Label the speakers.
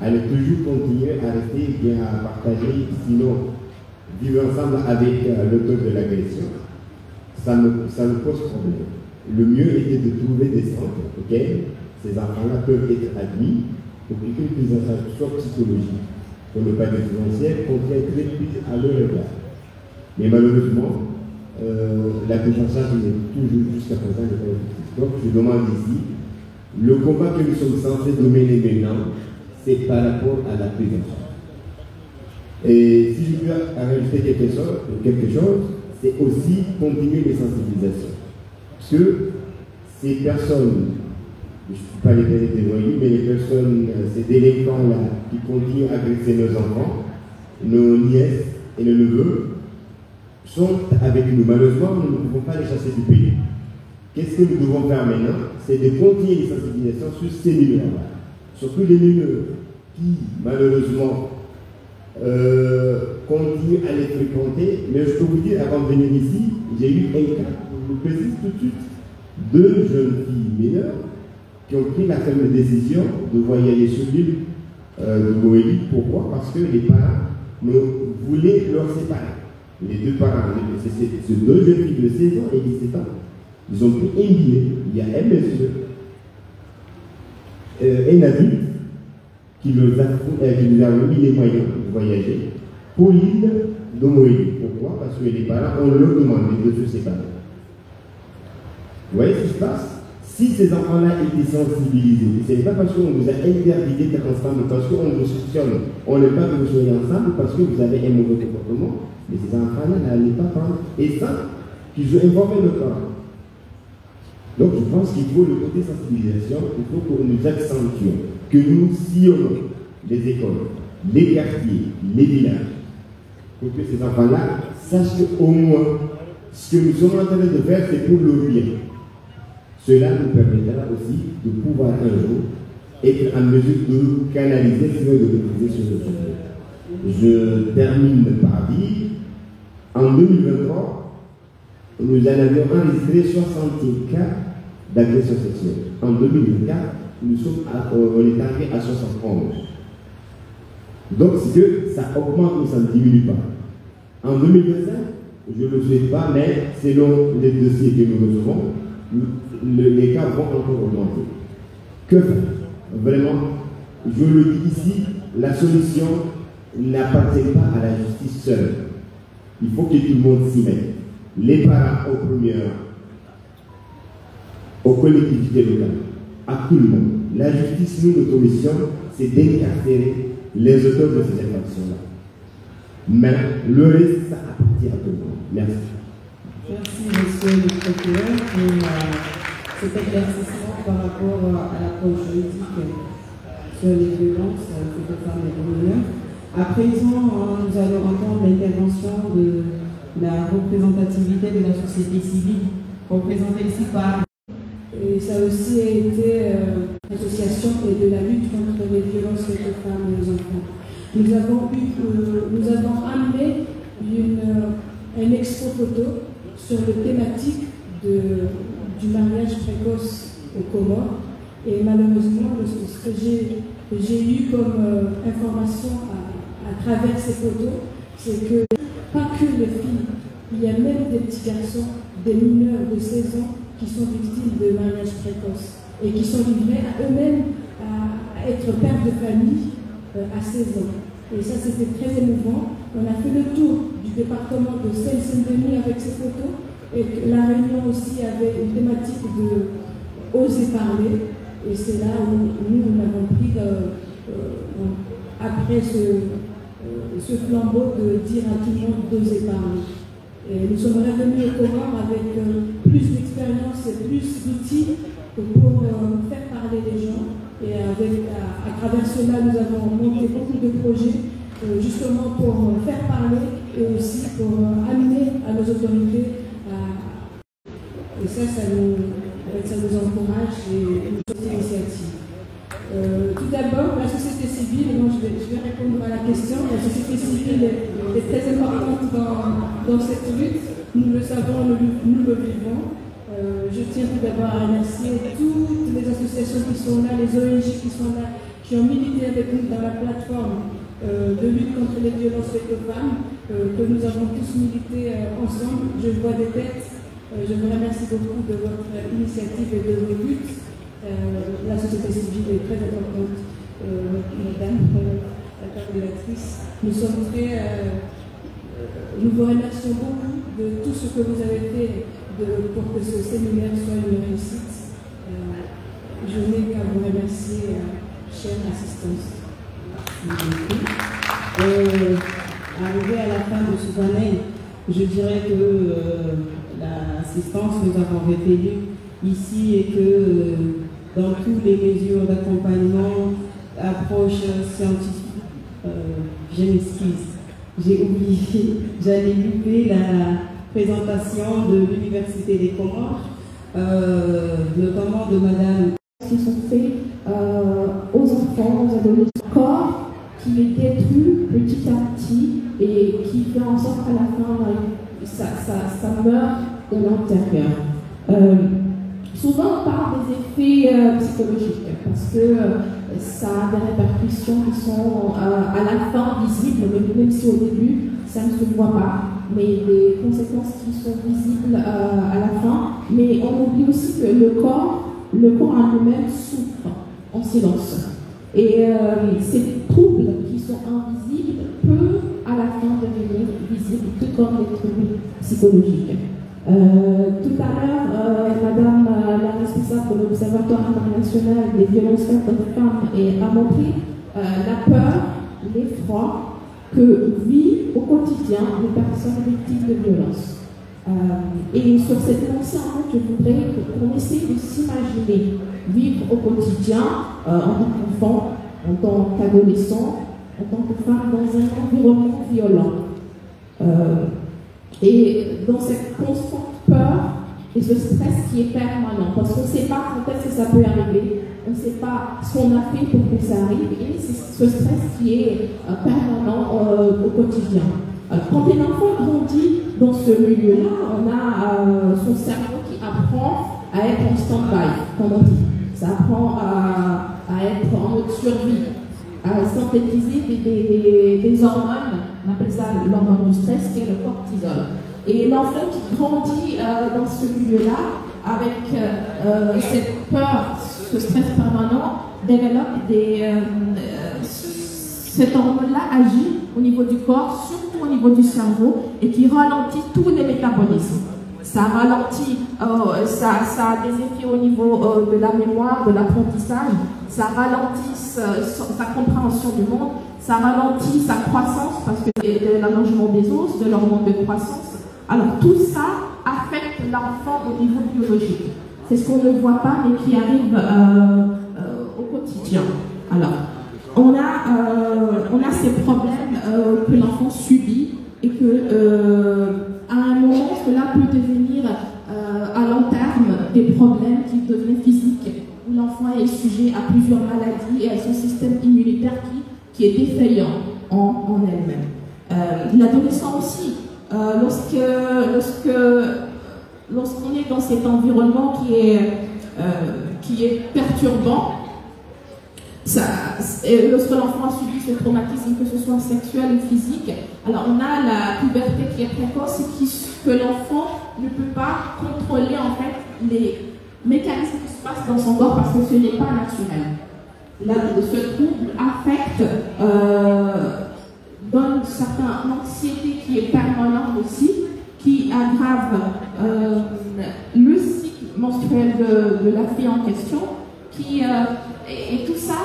Speaker 1: à ne toujours continuer à rester bien à partager, sinon vivre ensemble avec l'auteur de l'agression, ça me pose problème. Le mieux était de trouver des centres auxquels ces enfants-là peuvent être admis pour qu'une prise en charge soit psychologique, pour ne pas dire financière, qu'on soit très plus à leur égard. Mais malheureusement, la prise en charge n'est toujours jusqu'à présent de pas. Donc je demande ici, le combat que nous sommes censés mener maintenant, c'est par rapport à la prise en charge. Et si je peux rajouter quelque chose, c'est aussi continuer les sensibilisations. Parce que ces personnes, je ne suis pas les vérités voyous, mais les personnes, ces délinquants-là, qui continuent à agresser nos enfants, nos nièces et nos neveux, sont avec nous. Malheureusement, nous ne pouvons pas les chasser du pays. Qu'est-ce que nous devons faire maintenant? C'est de continuer les sensibilisations sur ces mineurs-là. Surtout les mineurs qui, malheureusement, continuent à les fréquenter. Mais je peux vous dire, avant de venir ici, j'ai eu un cas, je vous précise tout de suite, 2 jeunes filles mineures qui ont pris la ferme décision de voyager sur l'île de Goélie. Pourquoi? Parce que les parents voulaient leur séparer. Les 2 parents, c'est 2 jeunes filles de 16 ans et 17 ans. Ils ont pris un billet. Il y a un monsieur, un adulte, qui nous a remis les moyens de voyager pour l'île de Moélie. Pourquoi? Parce que les parents ont leur demandé de se séparer. Vous voyez ce qui se passe? Si ces enfants-là étaient sensibilisés, ce n'est pas parce qu'on vous a interdit d'être ensemble, parce qu'on vous soupçonne, on n'aime pas que vous soyez ensemble, parce que vous avez un mauvais comportement, mais ces enfants-là n'allaient pas prendre, et ça, qu'ils ont informé leurs parents. Donc je pense qu'il faut le côté sensibilisation, il faut que nous accentuions, que nous sillonnons les écoles, les quartiers, les villages, pour que ces enfants-là sachent qu'au moins, ce que nous sommes en train de faire, c'est pour leur bien. Cela nous permettra aussi de pouvoir un jour être en mesure de canaliser, sinon de maîtriser sur le sujet. Je termine par dire, en 2023, nous en avions enregistré 60 cas d'agression sexuelle. En 2024, on est arrivé à 71. Donc, c'est que ça augmente ou ça ne diminue pas. En 2025, je ne le souhaite pas, mais selon les dossiers que nous recevons, les cas vont encore augmenter. Que faire? Vraiment, je le dis ici, la solution n'appartient pas à la justice seule. Il faut que tout le monde s'y mette. Les parents au premier rang, aux collectivités locales, à tout le monde. La justice, nous, notre mission, c'est d'incarcérer les auteurs de ces infractions-là. Mais le reste, ça appartient à tout le monde. Merci.
Speaker 2: Merci, monsieur le procureur, pour cet éclaircissement par rapport à l'approche juridique sur les violences faites aux femmes et aux mineurs. À présent, nous allons entendre l'intervention de la représentativité de la société civile, représentée ici par...
Speaker 3: Et ça aussi a été l'association de la lutte contre les violences faites aux femmes et aux enfants. Nous avons amené un expo photo sur le thématique du mariage précoce aux Comores. Et malheureusement, ce que j'ai eu comme information à travers ces photos, c'est que pas que les filles, il y a même des petits garçons, des mineurs de 16 ans qui sont victimes de mariage précoce et qui sont livrés à eux-mêmes à être pères de famille à 16 ans. Et ça, c'était très émouvant. On a fait le tour du département de Seine-Saint-Denis avec ces photos. Et la Réunion aussi avait une thématique de oser parler. Et c'est là où nous avons pris, après ce flambeau, de dire à tout le monde d'oser parler. Et nous sommes revenus au Comores avec plus d'expérience et plus d'outils pour faire parler les gens. Et à travers cela, nous avons monté beaucoup de projets justement pour faire parler et aussi pour amener à nos autorités. Et ça nous encourage et nous sommes initiatives. Tout d'abord, la société civile, je vais répondre à la question. La société civile est très importante dans cette lutte. Nous le savons, nous le vivons. Je tiens tout d'abord à remercier toutes les associations qui sont là, les ONG qui sont là, qui ont milité avec nous dans la plateforme de lutte contre les violences faites aux femmes, que nous avons tous milité ensemble. Je vois des têtes. Je vous remercie beaucoup de votre initiative et de vos luttes. La société civile est très importante, madame la coordinatrice. Nous vous remercions beaucoup de tout ce que vous avez fait pour que ce séminaire soit une réussite. Je n'ai qu'à vous remercier, chère assistance.
Speaker 2: Arrivé à la fin de ce panel, je dirais que l'assistance nous avons révélé ici et que dans toutes les mesures d'accompagnement, approche scientifique, je m'excuse, j'ai oublié, j'allais louper la présentation de l'Université des Comores, notamment de Madame.
Speaker 3: Qui sont faits aux enfants, aux adolescents, corps qui les détruit petit à petit et qui fait en sorte qu'à la fin, ça meurt de l'intérieur. Souvent, on parle des effets psychologiques parce que ça a des répercussions qui sont à la fin visibles, même si au début, ça ne se voit pas, mais des conséquences qui sont visibles à la fin. Mais on oublie aussi que le corps en lui-même souffre en silence. Et ces troubles qui sont invisibles peuvent à la fin devenir visibles, tout comme les troubles psychologiques. Tout à l'heure, Madame la responsable de l'Observatoire international des violences faites aux femmes a montré la peur, l'effroi que vivent au quotidien les personnes victimes de violences. Et sur cette lancée, en fait, je voudrais qu'on essaie de s'imaginer vivre au quotidien en tant qu'enfant, en tant qu'adolescent, en tant que femme dans un environnement violent. Et dans cette constante peur et ce stress qui est permanent, parce qu'on ne sait pas quand est-ce que ça peut arriver, on ne sait pas ce qu'on a fait pour que ça arrive, et c'est ce stress qui est permanent au quotidien. Alors, quand un enfant grandit dans ce milieu-là, on a son cerveau qui apprend à être en stand-by, comme on dit. Ça apprend à être en mode survie, à synthétiser des hormones, on appelle ça l'hormone du stress, qui est le cortisol. Et l'enfant qui grandit dans ce milieu-là, avec cette peur, ce stress permanent, développe cette hormone-là agit au niveau du corps, surtout au niveau du cerveau, et qui ralentit tous les métabolismes. Ça ralentit, ça a des effets au niveau de la mémoire, de l'apprentissage, ça ralentit sa compréhension du monde, ça ralentit sa croissance parce que de l'allongement des os, de l'hormone de croissance. Alors tout ça affecte l'enfant au niveau biologique. C'est ce qu'on ne voit pas mais qui arrive au quotidien. Alors, on a ces problèmes que l'enfant subit et que à un moment, cela peut devenir à long terme des problèmes qui deviennent physiques, où l'enfant est sujet à plusieurs maladies et à son système immunitaire qui est défaillant en elle-même. L'adolescent aussi, lorsqu'on est dans cet environnement qui est perturbant, lorsque l'enfant a subi ce traumatisme, que ce soit sexuel ou physique, alors on a la puberté qui est précoce et que l'enfant ne peut pas contrôler en fait les mécanismes qui se passent dans son corps parce que ce n'est pas naturel. Là, ce trouble affecte, donne une certaine anxiété qui est permanente aussi, qui aggrave le cycle menstruel de la fille en question, et tout ça